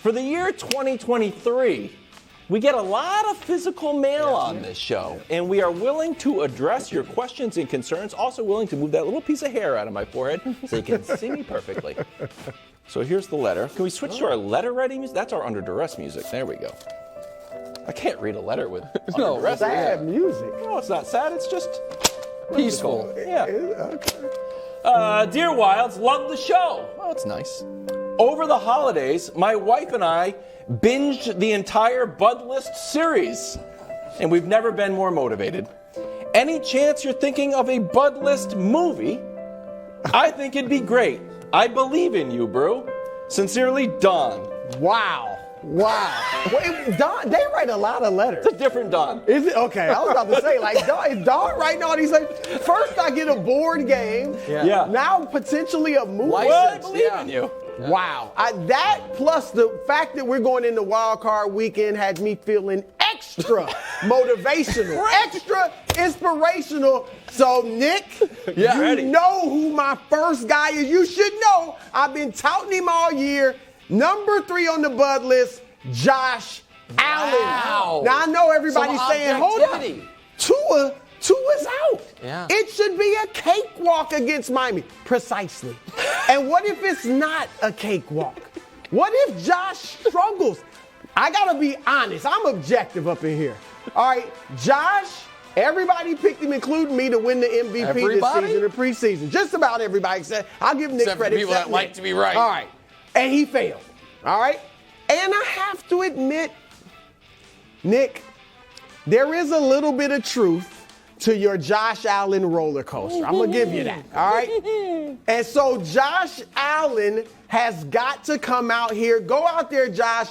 For the year 2023, we get a lot of physical mail on this show, and we are willing to address your questions and concerns, also willing to move that little piece of hair out of my forehead so you can see me perfectly. So here's the letter. Can we switch to our letter writing music? That's our Under Duress music. There we go. I can't read a letter with Under Duress. Sad music. No, it's not sad. It's just Peaceful. Yeah. Okay. Dear Wilds, love the show. Oh, that's nice. Over the holidays, my wife and I binged the entire Bud List series, and we've never been more motivated. Any chance you're thinking of a Bud List movie? I think it'd be great. I believe in you, bro. Sincerely, Don. Wow. Wait, Don, they write a lot of letters. It's a different Don. Is it? Okay, I was about to say, like, is Don writing all these letters? First, I get a board game. Yeah. Now, potentially a movie. Well, I believe in you. Wow. That plus the fact that we're going into wild card weekend had me feeling extra motivational, extra inspirational. So, Nick, you know who my first guy is. You should know. I've been touting him all year. Number 3 on the Bud List, Josh Allen. Now, I know everybody's saying, hold on. Tua's out. Yeah. It should be a cakewalk against Miami. Precisely. And what if it's not a cakewalk? What if Josh struggles? I got to be honest. I'm objective up in here. All right, Josh, everybody picked him, including me, to win the MVP this season, the preseason. Just about everybody said. I'll give Nick credit. People that like to be right. All right. And he failed. All right? And I have to admit, Nick, there is a little bit of truth to your Josh Allen roller coaster. I'm going to give you that. All right? And so Josh Allen has got to come out here. Go out there, Josh.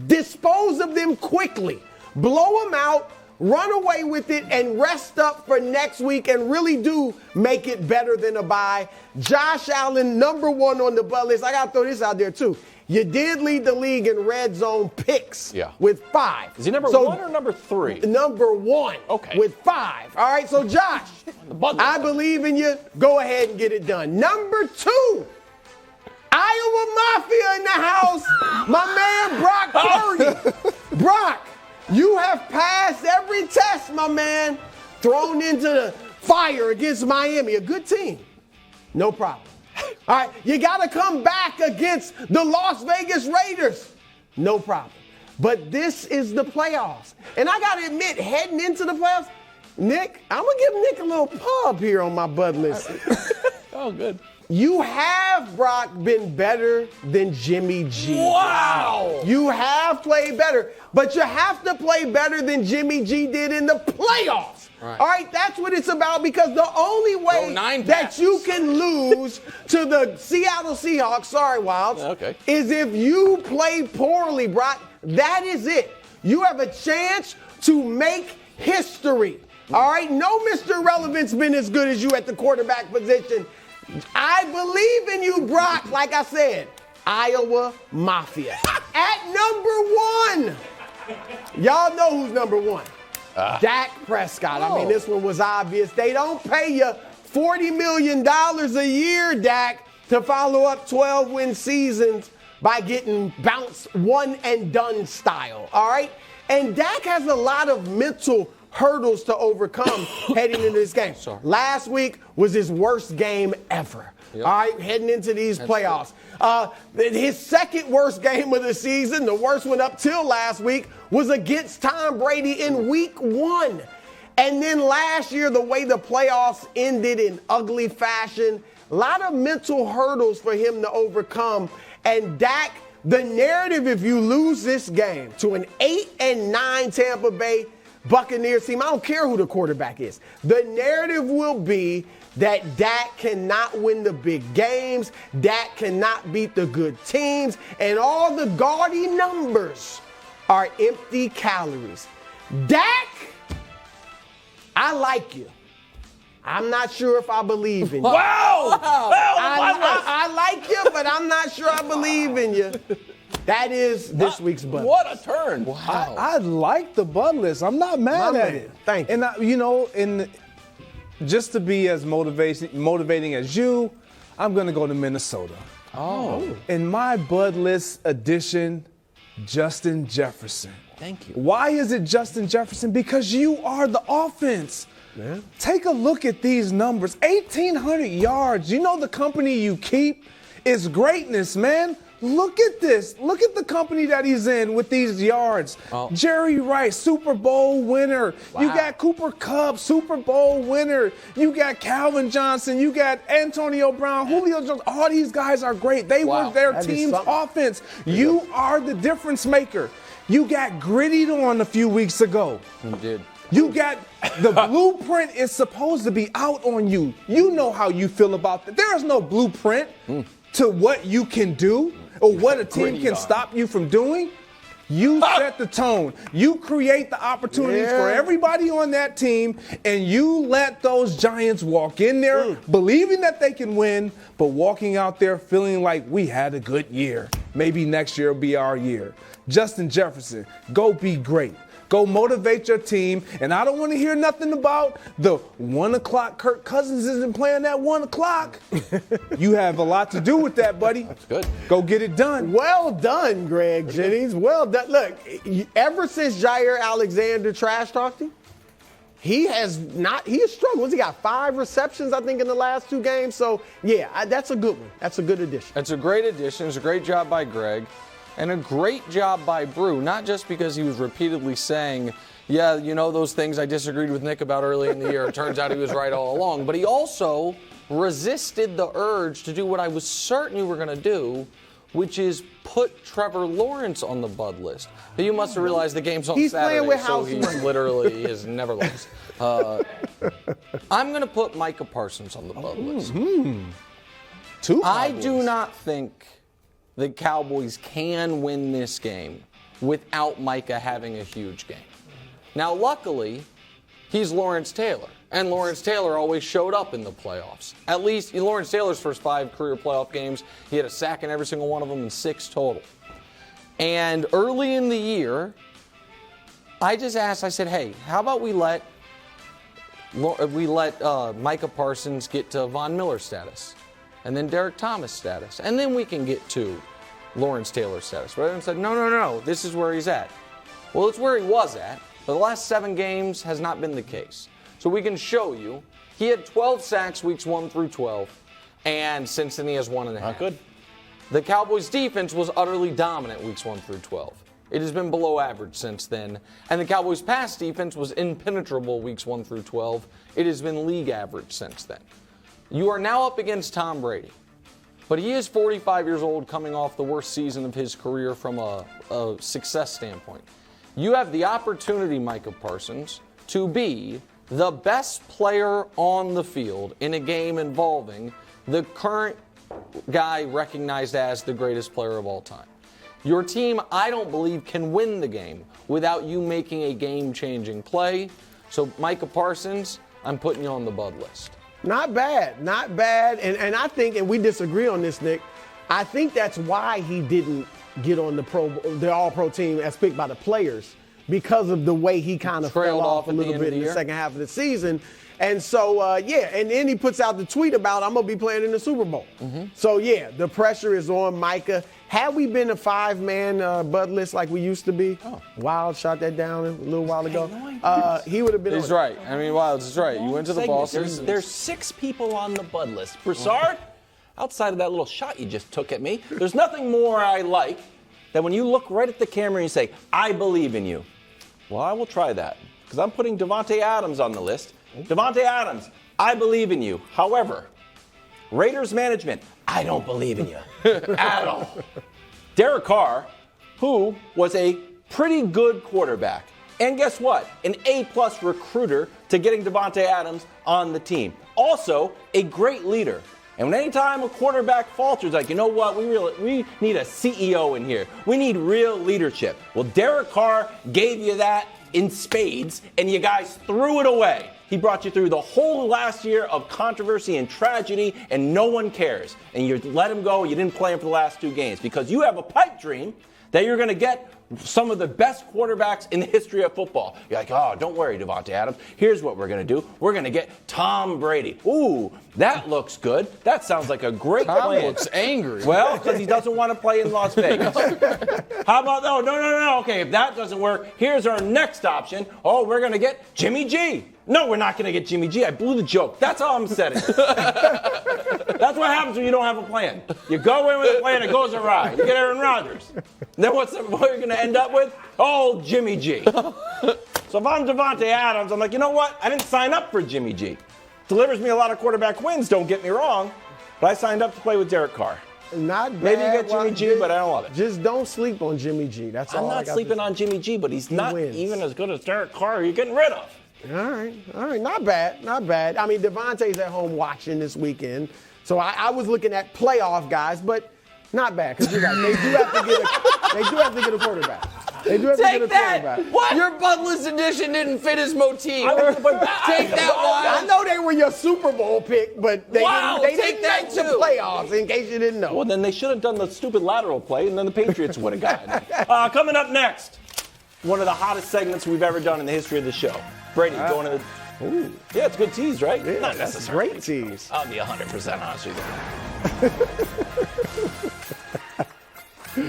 Dispose of them quickly. Blow them out. Run away with it and rest up for next week and really do make it better than a bye. Josh Allen, number 1 on the Bud List. I got to throw this out there, too. You did lead the league in red zone picks with 5. Is he number 1 or number 3? Number 1 with 5. All right, so Josh, I believe in you. Go ahead and get it done. Number 2, Iowa Mafia in the house. My man, Brock Purdy. Brock. You have passed every test, my man. Thrown into the fire against Miami, a good team. No problem. All right, you got to come back against the Las Vegas Raiders. No problem. But this is the playoffs. And I got to admit, heading into the playoffs, Nick, I'm going to give Nick a little pub here on my Bud List. Oh, good. You have, Brock, been better than Jimmy G. Wow! You have played better, but you have to play better than Jimmy G did in the playoffs. Right. All right, that's what it's about, because the only way that you can lose to the Seattle Seahawks, sorry, Wilds, is if you play poorly, Brock. That is it. You have a chance to make history. All right, no Mr. Relevant's been as good as you at the quarterback position. I believe in you, Brock. Like I said, Iowa Mafia. At number 1, y'all know who's number 1. Dak Prescott. I mean, this one was obvious. They don't pay you $40 million a year, Dak, to follow up 12-win seasons by getting bounced one and done style. All right? And Dak has a lot of mental hurdles to overcome heading into this game. Last week was his worst game ever. All right, heading into these playoffs. His second worst game of the season, the worst one up till last week, was against Tom Brady in week 1. And then last year, the way the playoffs ended in ugly fashion, a lot of mental hurdles for him to overcome. And Dak, the narrative, if you lose this game to an 8-9 Tampa Bay Buccaneers team, I don't care who the quarterback is, the narrative will be that Dak cannot win the big games, Dak cannot beat the good teams, and all the gaudy numbers are empty calories. Dak, I like you. I'm not sure if I believe in you. Wow! I like you, but I'm not sure I believe in you. That is this week's Bud List. What a turn. Wow. I like the Bud List. I'm not mad at it. Thank you. And, just to be as motivating as you, I'm going to go to Minnesota. Oh. In my Bud List edition, Justin Jefferson. Thank you. Why is it Justin Jefferson? Because you are the offense. Man. Take a look at these numbers. 1,800 yards. You know the company you keep is greatness, man. Look at this. Look at the company that he's in with these yards. Oh. Jerry Wright, Super Bowl winner. Wow. You got Cooper Kupp, Super Bowl winner. You got Calvin Johnson. You got Antonio Brown, Julio Jones. All these guys are great. They were their That is team's something. offense. You are the difference maker. You got grittied on a few weeks ago. You did. You got the blueprint is supposed to be out on you. You know how you feel about that. There is no blueprint to what you can do or what a team can stop you from doing. You set the tone. You create the opportunities for everybody on that team, and you let those Giants walk in there believing that they can win, but walking out there feeling like we had a good year. Maybe next year will be our year. Justin Jefferson, go be great. Go motivate your team. And I don't want to hear nothing about the 1 o'clock. Kirk Cousins isn't playing at 1 o'clock. You have a lot to do with that, buddy. That's good. Go get it done. Well done, Greg Jennings. Well done. Look, ever since Jair Alexander trash talked him, he has struggled. What's he got? 5 receptions, I think, in the last 2 games. So, yeah, that's a good one. That's a good addition. It's a great addition. It's a great job by Greg. And a great job by Brew, not just because he was repeatedly saying, yeah, you know those things I disagreed with Nick about early in the year. It turns out he was right all along. But he also resisted the urge to do what I was certain you were going to do, which is put Trevor Lawrence on the Bud list. But you must have realized the game's on He's Saturday, playing with so house he money. literally has never lost. I'm going to put Micah Parsons on the Bud list. I do not think the Cowboys can win this game without Micah having a huge game. Now, luckily, he's Lawrence Taylor, and Lawrence Taylor always showed up in the playoffs. At least in Lawrence Taylor's first 5 career playoff games, he had a sack in every single one of them and 6 total. And early in the year, I just asked, I said, hey, how about we let Micah Parsons get to Von Miller status? And then Derek Thomas status. And then we can get to Lawrence Taylor status. But everyone said, no, this is where he's at. Well, it's where he was at. But the last 7 games has not been the case. So we can show you. He had 12 sacks weeks 1 through 12. And Cincinnati has 1.5. Not good. The Cowboys' defense was utterly dominant weeks 1 through 12. It has been below average since then. And the Cowboys' pass defense was impenetrable weeks 1 through 12. It has been league average since then. You are now up against Tom Brady. But he is 45 years old, coming off the worst season of his career from a success standpoint. You have the opportunity, Micah Parsons, to be the best player on the field in a game involving the current guy recognized as the greatest player of all time. Your team, I don't believe, can win the game without you making a game-changing play. So, Micah Parsons, I'm putting you on the Bud list. Not bad. And I think, and we disagree on this, Nick, I think that's why he didn't get on the All-Pro team as picked by the players, because of the way he kind of fell off a little bit in the second half of the season. And so, and then he puts out the tweet about, I'm going to be playing in the Super Bowl. So, the pressure is on Micah. Had we been a 5-man Bud list like we used to be, Wild shot that down a little while ago, he would have been He's right. I mean, Wilds is right. You went to the Boston. There's 6 people on the Bud list. Broussard, outside of that little shot you just took at me, there's nothing more I like than when you look right at the camera and you say, I believe in you. Well, I will try that, because I'm putting Davante Adams on the list. Davante Adams, I believe in you. However, Raiders management, I don't believe in you at all. Derek Carr, who was a pretty good quarterback, and guess what? An A-plus recruiter to getting Davante Adams on the team. Also, a great leader. And when anytime a quarterback falters, like, you know what, we need a CEO in here. We need real leadership. Well, Derek Carr gave you that in spades, and you guys threw it away. He brought you through the whole last year of controversy and tragedy, and no one cares. And you let him go. You didn't play him for the last 2 games because you have a pipe dream that you're going to get some of the best quarterbacks in the history of football. You're like, oh, don't worry, Davante Adams. Here's what we're going to do. We're going to get Tom Brady. Ooh, that looks good. That sounds like a great Tom plan. looks angry. Well, because he doesn't want to play in Las Vegas. How about, oh, no. Okay, if that doesn't work, here's our next option. Oh, we're going to get Jimmy G. No, we're not going to get Jimmy G. I blew the joke. That's all I'm setting. That's what happens when you don't have a plan. You go in with a plan, it goes awry. You get Aaron Rodgers. Then what you're going to end up with? Oh, Jimmy G. So if I'm Davante Adams, I'm like, you know what? I didn't sign up for Jimmy G. Delivers me a lot of quarterback wins, don't get me wrong. But I signed up to play with Derek Carr. Not bad. Maybe you get Jimmy G, but I don't love it. Just don't sleep on Jimmy G. That's all. I'm not sleeping on Jimmy G, but he's not even as good as Derek Carr. You're getting rid of. All right. Not bad. I mean, Davante's at home watching this weekend. So I was looking at playoff guys, but not bad. Because you're right. They do have to get a quarterback. They do have to get a quarterback. What? Your Butler's edition didn't fit his motif. Take that one. I know they were your Super Bowl pick, but they didn't take that make the playoffs, in case you didn't know. Well, then they should have done the stupid lateral play, and then the Patriots would have gotten it. Coming up next, one of the hottest segments we've ever done in the history of the show. Brady going to the... Ooh. Yeah, it's a good tease, right? Yeah, Not that's necessarily. a great tease. I'll be 100% honest with you.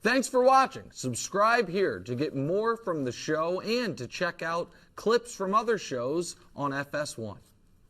Thanks for watching. Subscribe here to get more from the show and to check out clips from other shows on FS1.